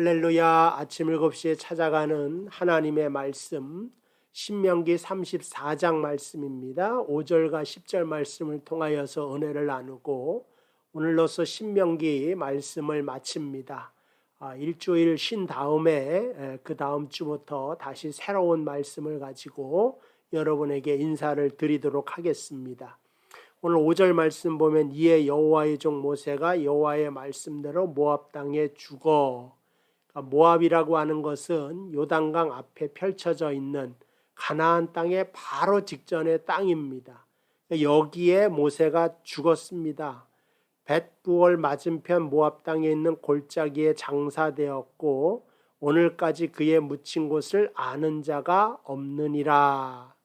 할렐루야. 아침 7시에 찾아가는 하나님의 말씀 신명기 34장 말씀입니다. 5절과 10절 말씀을 통하여서 은혜를 나누고 오늘로서 신명기 말씀을 마칩니다. 일주일 쉰 다음에 그 다음 주부터 다시 새로운 말씀을 가지고 여러분에게 인사를 드리도록 하겠습니다. 오늘 5절 말씀 보면 이에 여호와의 종 모세가 여호와의 말씀대로 모압 땅에 죽어. 모압이라고 하는 것은 요단강 앞에 펼쳐져 있는 가나안 땅의 바로 직전의 땅입니다. 여기에 모세가 죽었습니다. 벳부얼 맞은편 모압 땅에 있는 골짜기에 장사되었고 오늘까지 그의 묻힌 곳을 아는 자가 없느니라.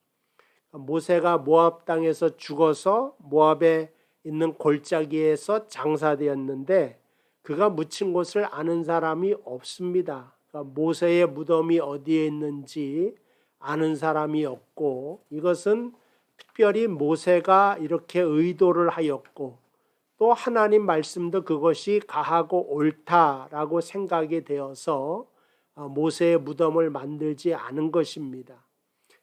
모세가 모압 땅에서 죽어서 모압에 있는 골짜기에서 장사되었는데 그가 묻힌 곳을 아는 사람이 없습니다. 그러니까 모세의 무덤이 어디에 있는지 아는 사람이 없고, 이것은 특별히 모세가 이렇게 의도를 하였고 또 하나님 말씀도 그것이 가하고 옳다라고 생각이 되어서 모세의 무덤을 만들지 않은 것입니다.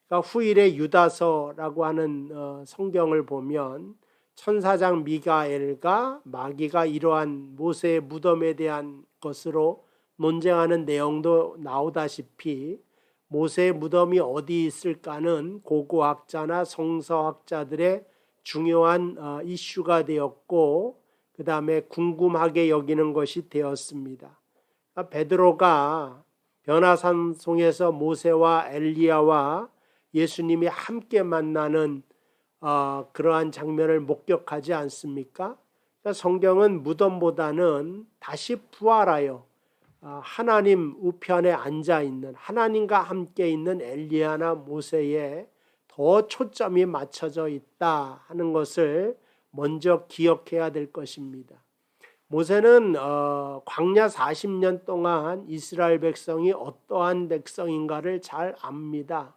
그러니까 후일의 유다서라고 하는 성경을 보면 천사장 미가엘과 마귀가 이러한 모세의 무덤에 대한 것으로 논쟁하는 내용도 나오다시피 모세의 무덤이 어디 있을까는 고고학자나 성서학자들의 중요한 이슈가 되었고 그 다음에 궁금하게 여기는 것이 되었습니다. 베드로가 변화산송에서 모세와 엘리야와 예수님이 함께 만나는 그러한 장면을 목격하지 않습니까? 그러니까 성경은 무덤보다는 다시 부활하여 하나님 우편에 앉아있는 하나님과 함께 있는 엘리야나 모세에 더 초점이 맞춰져 있다 하는 것을 먼저 기억해야 될 것입니다. 모세는 광야 40년 동안 이스라엘 백성이 어떠한 백성인가를 잘 압니다.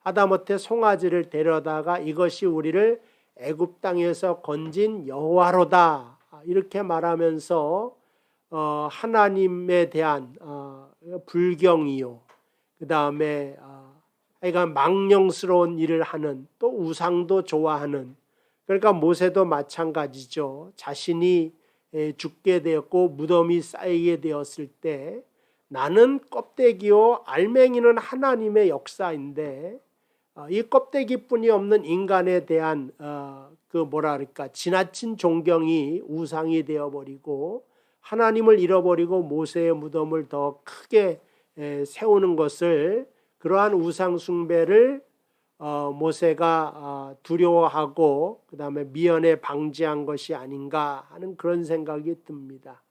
하다못해 송아지를 데려다가 이것이 우리를 애굽 땅에서 건진 여호와로다 이렇게 말하면서 하나님에 대한 불경이요, 그 다음에 하여간 망령스러운 일을 하는, 또 우상도 좋아하는, 그러니까 모세도 마찬가지죠. 자신이 죽게 되었고 무덤이 쌓이게 되었을 때 나는 껍데기요 알맹이는 하나님의 역사인데 이 껍데기뿐이 없는 인간에 대한 지나친 존경이 우상이 되어버리고 하나님을 잃어버리고 모세의 무덤을 더 크게 세우는 것을, 그러한 우상 숭배를 모세가 두려워하고 그 다음에 미연에 방지한 것이 아닌가 하는 그런 생각이 듭니다.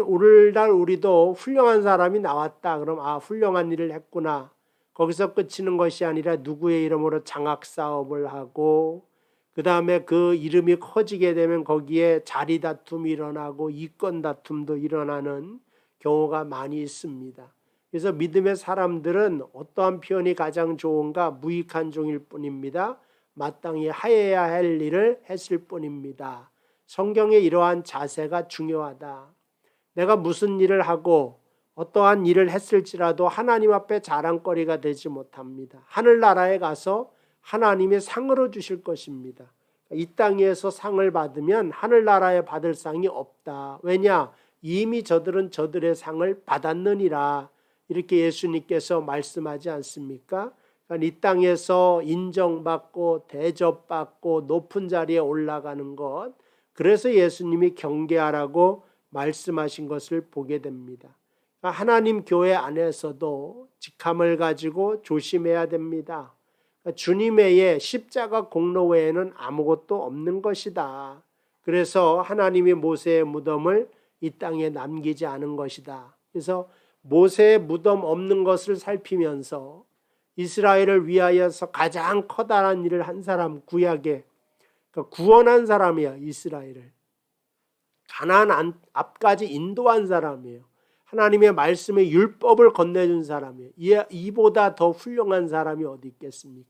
오늘날 우리도 훌륭한 사람이 나왔다 그럼 훌륭한 일을 했구나, 거기서 끝이는 것이 아니라 누구의 이름으로 장학 사업을 하고 그 다음에 그 이름이 커지게 되면 거기에 자리 다툼이 일어나고 이권 다툼도 일어나는 경우가 많이 있습니다. 그래서 믿음의 사람들은 어떠한 표현이 가장 좋은가? 무익한 종일 뿐입니다. 마땅히 하여야 할 일을 했을 뿐입니다. 성경의 이러한 자세가 중요하다. 내가 무슨 일을 하고 어떠한 일을 했을지라도 하나님 앞에 자랑거리가 되지 못합니다. 하늘나라에 가서 하나님이 상으로 주실 것입니다. 이 땅에서 상을 받으면 하늘나라에 받을 상이 없다. 왜냐? 이미 저들은 저들의 상을 받았느니라. 이렇게 예수님께서 말씀하지 않습니까? 그러니까 이 땅에서 인정받고 대접받고 높은 자리에 올라가는 것, 그래서 예수님이 경계하라고 말씀하신 것을 보게 됩니다. 하나님 교회 안에서도 직함을 가지고 조심해야 됩니다. 주님의 십자가 공로 외에는 아무것도 없는 것이다. 그래서 하나님이 모세의 무덤을 이 땅에 남기지 않은 것이다. 그래서 모세의 무덤 없는 것을 살피면서 이스라엘을 위하여서 가장 커다란 일을 한 사람, 구약에 구원한 사람이야. 이스라엘을 가나안 앞까지 인도한 사람이에요. 하나님의 말씀의 율법을 건네준 사람이에요. 이보다 더 훌륭한 사람이 어디 있겠습니까?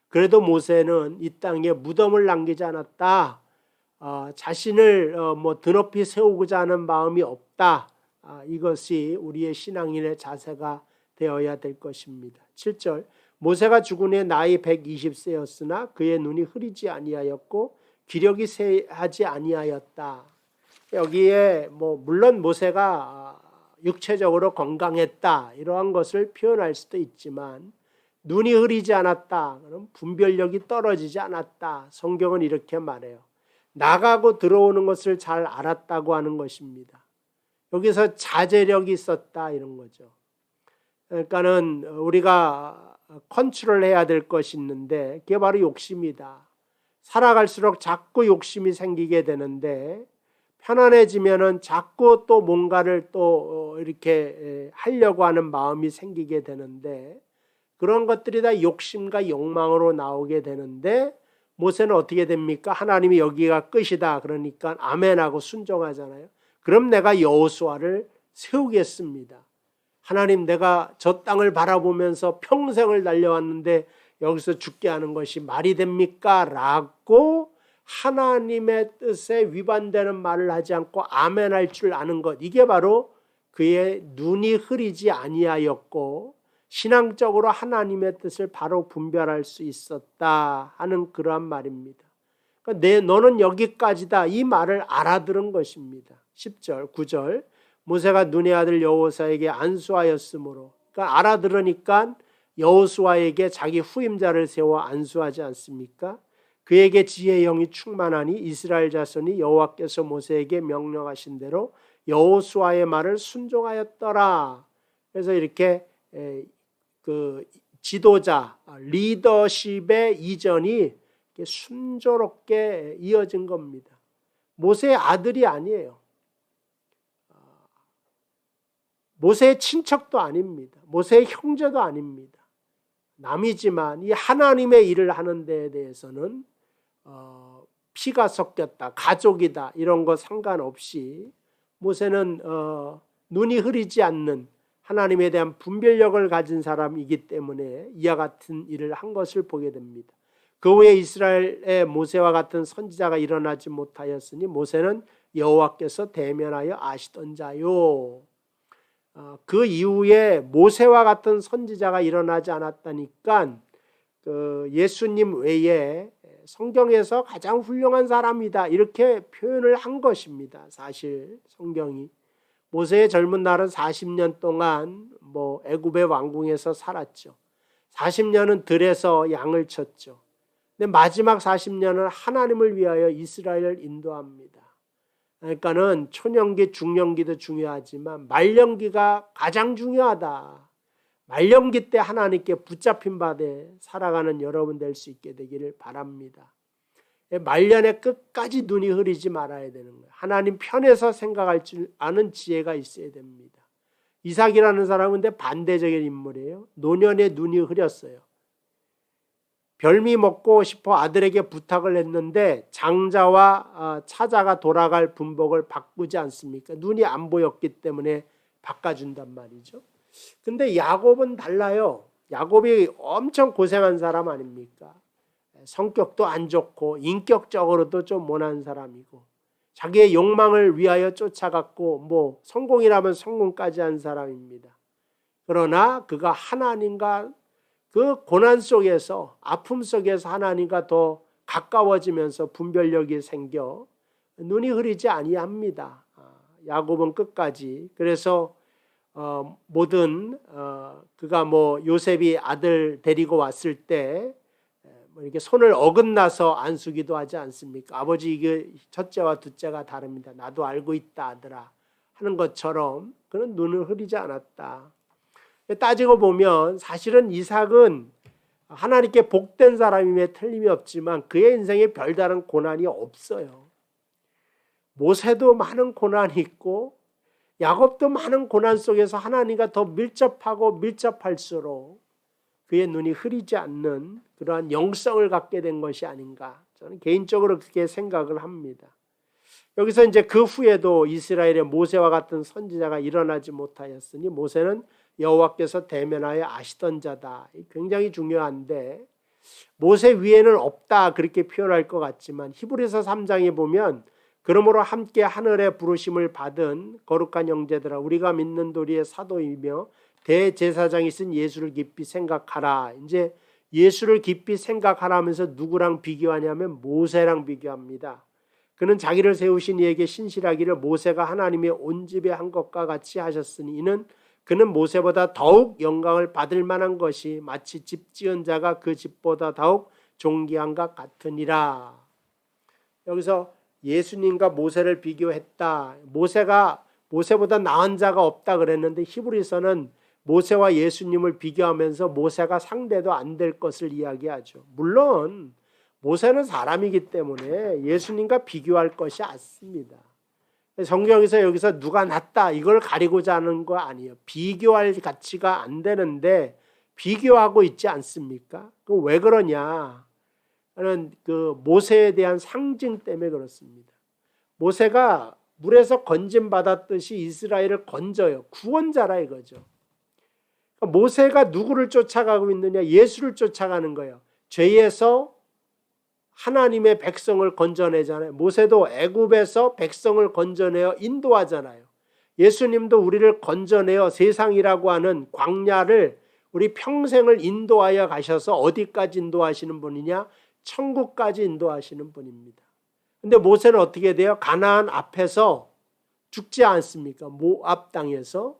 그래도 모세는 이 땅에 무덤을 남기지 않았다. 자신을 드높이 세우고자 하는 마음이 없다. 이것이 우리의 신앙인의 자세가 되어야 될 것입니다. 7절 모세가 죽은 후에 나이 120세였으나 그의 눈이 흐리지 아니하였고 기력이 쇠하지 아니하였다. 여기에 물론 모세가 육체적으로 건강했다 이러한 것을 표현할 수도 있지만 눈이 흐리지 않았다. 그럼 분별력이 떨어지지 않았다. 성경은 이렇게 말해요. 나가고 들어오는 것을 잘 알았다고 하는 것입니다. 여기서 자제력이 있었다 이런 거죠. 그러니까는 우리가 컨트롤해야 될 것이 있는데 그게 바로 욕심이다. 살아갈수록 자꾸 욕심이 생기게 되는데 편안해지면은 자꾸 또 뭔가를 또 이렇게 하려고 하는 마음이 생기게 되는데 그런 것들이 다 욕심과 욕망으로 나오게 되는데 모세는 어떻게 됩니까? 하나님이 여기가 끝이다 그러니까 아멘하고 순종하잖아요. 그럼 내가 여호수아를 세우겠습니다. 하나님 내가 저 땅을 바라보면서 평생을 달려왔는데 여기서 죽게 하는 것이 말이 됩니까? 라고 하나님의 뜻에 위반되는 말을 하지 않고 아멘할 줄 아는 것, 이게 바로 그의 눈이 흐리지 아니하였고 신앙적으로 하나님의 뜻을 바로 분별할 수 있었다 하는 그러한 말입니다. 그러니까 너는 여기까지다 이 말을 알아들은 것입니다. 10절 9절 모세가 눈의 아들 여호수아에게 안수하였으므로, 그러니까 알아들으니까 여호수아에게 자기 후임자를 세워 안수하지 않습니까? 그에게 지혜의 영이 충만하니 이스라엘 자손이 여호와께서 모세에게 명령하신 대로 여호수아의 말을 순종하였더라. 그래서 이렇게 그 지도자 리더십의 이전이 순조롭게 이어진 겁니다. 모세의 아들이 아니에요. 모세의 친척도 아닙니다. 모세의 형제도 아닙니다. 남이지만 이 하나님의 일을 하는 데에 대해서는 피가 섞였다, 가족이다 이런 거 상관없이 모세는 눈이 흐리지 않는 하나님에 대한 분별력을 가진 사람이기 때문에 이와 같은 일을 한 것을 보게 됩니다. 그 후에 이스라엘의 모세와 같은 선지자가 일어나지 못하였으니 모세는 여호와께서 대면하여 아시던 자요. 그 이후에 모세와 같은 선지자가 일어나지 않았다니까 그 예수님 외에 성경에서 가장 훌륭한 사람이다 이렇게 표현을 한 것입니다. 사실 성경이 모세의 젊은 날은 40년 동안 애굽의 왕궁에서 살았죠. 40년은 들에서 양을 쳤죠. 근데 마지막 40년은 하나님을 위하여 이스라엘을 인도합니다. 그러니까는 초년기, 중년기도 중요하지만 말년기가 가장 중요하다. 말년기 때 하나님께 붙잡힌 바에 살아가는 여러분 될 수 있게 되기를 바랍니다. 말년에 끝까지 눈이 흐리지 말아야 되는 거예요. 하나님 편에서 생각할 줄 아는 지혜가 있어야 됩니다. 이삭이라는 사람은 근데 반대적인 인물이에요. 노년에 눈이 흐렸어요. 별미 먹고 싶어 아들에게 부탁을 했는데 장자와 차자가 돌아갈 분복을 바꾸지 않습니까? 눈이 안 보였기 때문에 바꿔준단 말이죠. 근데 야곱은 달라요. 야곱이 엄청 고생한 사람 아닙니까? 성격도 안 좋고 인격적으로도 좀 모난 사람이고 자기의 욕망을 위하여 쫓아갔고 성공이라면 성공까지 한 사람입니다. 그러나 그가 하나님과 그 고난 속에서 아픔 속에서 하나님과 더 가까워지면서 분별력이 생겨 눈이 흐리지 아니합니다. 야곱은 끝까지. 그래서 모든 그가 요셉이 아들 데리고 왔을 때 이렇게 손을 어긋나서 안수기도 하지 않습니까? 아버지 이게 첫째와 둘째가 다릅니다. 나도 알고 있다 아들아 하는 것처럼 그는 눈을 흐리지 않았다. 따지고 보면 사실은 이삭은 하나님께 복된 사람임에 틀림이 없지만 그의 인생에 별다른 고난이 없어요. 모세도 많은 고난이 있고 야곱도 많은 고난 속에서 하나님과 더 밀접하고 밀접할수록 그의 눈이 흐리지 않는 그러한 영성을 갖게 된 것이 아닌가, 저는 개인적으로 그렇게 생각을 합니다. 여기서 이제 그 후에도 이스라엘의 모세와 같은 선지자가 일어나지 못하였으니 모세는 여호와께서 대면하여 아시던 자다. 굉장히 중요한데 모세 위에는 없다 그렇게 표현할 것 같지만 히브리서 3장에 보면 그러므로 함께 하늘의 부르심을 받은 거룩한 형제들아, 우리가 믿는 도리의 사도이며 대제사장이신 예수를 깊이 생각하라. 이제 예수를 깊이 생각하라면서 누구랑 비교하냐면 모세랑 비교합니다. 그는 자기를 세우신 이에게 신실하기를 모세가 하나님의 온 집에 한 것과 같이 하셨으니 이는 그는 모세보다 더욱 영광을 받을 만한 것이 마치 집 지은 자가 그 집보다 더욱 존귀한 것 같으니라. 여기서 예수님과 모세를 비교했다. 모세가 모세보다 나은 자가 없다 그랬는데 히브리서는 모세와 예수님을 비교하면서 모세가 상대도 안 될 것을 이야기하죠. 물론 모세는 사람이기 때문에 예수님과 비교할 것이 않습니다. 성경에서 여기서 누가 낫다 이걸 가리고자 하는 거 아니에요. 비교할 가치가 안 되는데 비교하고 있지 않습니까? 그럼 왜 그러냐? 하는 그 모세에 대한 상징 때문에 그렇습니다. 모세가 물에서 건짐 받았듯이 이스라엘을 건져요. 구원자라 이거죠. 그러니까 모세가 누구를 쫓아가고 있느냐? 예수를 쫓아가는 거예요. 죄에서 하나님의 백성을 건져내잖아요. 모세도 애굽에서 백성을 건져내어 인도하잖아요. 예수님도 우리를 건져내어 세상이라고 하는 광야를 우리 평생을 인도하여 가셔서 어디까지 인도하시는 분이냐? 천국까지 인도하시는 분입니다. 근데 모세는 어떻게 돼요? 가나안 앞에서 죽지 않습니까? 모압 땅에서.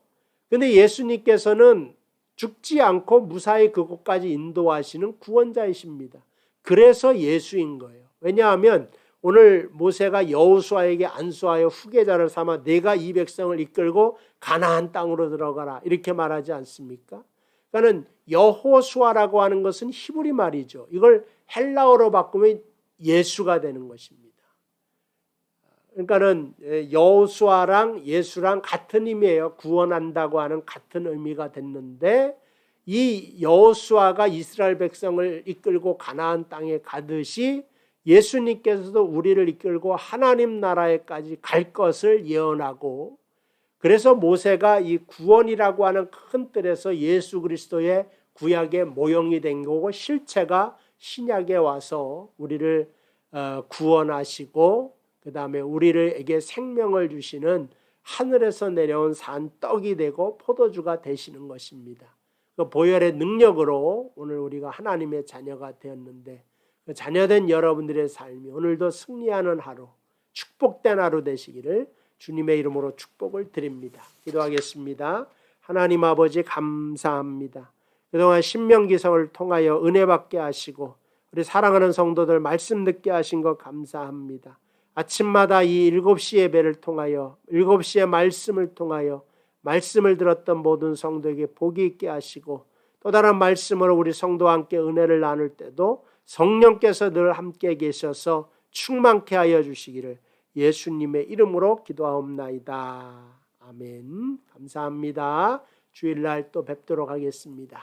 근데 예수님께서는 죽지 않고 무사히 그곳까지 인도하시는 구원자이십니다. 그래서 예수인 거예요. 왜냐하면 오늘 모세가 여호수아에게 안수하여 후계자를 삼아 내가 이 백성을 이끌고 가나안 땅으로 들어가라 이렇게 말하지 않습니까? 그러니까 여호수아라고 하는 것은 히브리 말이죠. 이걸 헬라어로 바꾸면 예수가 되는 것입니다. 그러니까는 여호수아랑 예수랑 같은 의미예요. 구원한다고 하는 같은 의미가 됐는데 이 여호수아가 이스라엘 백성을 이끌고 가나안 땅에 가듯이 예수님께서도 우리를 이끌고 하나님 나라에까지 갈 것을 예언하고, 그래서 모세가 이 구원이라고 하는 큰 뜰에서 예수 그리스도의 구약의 모형이 된 거고 실체가 신약에 와서 우리를 구원하시고 그 다음에 우리에게 생명을 주시는 하늘에서 내려온 산 떡이 되고 포도주가 되시는 것입니다. 그 보혈의 능력으로 오늘 우리가 하나님의 자녀가 되었는데 그 자녀된 여러분들의 삶이 오늘도 승리하는 하루, 축복된 하루 되시기를 주님의 이름으로 축복을 드립니다. 기도하겠습니다. 하나님 아버지 감사합니다. 그동안 신명기서를 통하여 은혜 받게 하시고 우리 사랑하는 성도들 말씀 듣게 하신 것 감사합니다. 아침마다 이 7시 예배를 통하여 7시의 말씀을 통하여 말씀을 들었던 모든 성도에게 복이 있게 하시고 또 다른 말씀으로 우리 성도와 함께 은혜를 나눌 때도 성령께서 늘 함께 계셔서 충만케 하여 주시기를 예수님의 이름으로 기도하옵나이다. 아멘. 감사합니다. 주일날 또 뵙도록 하겠습니다.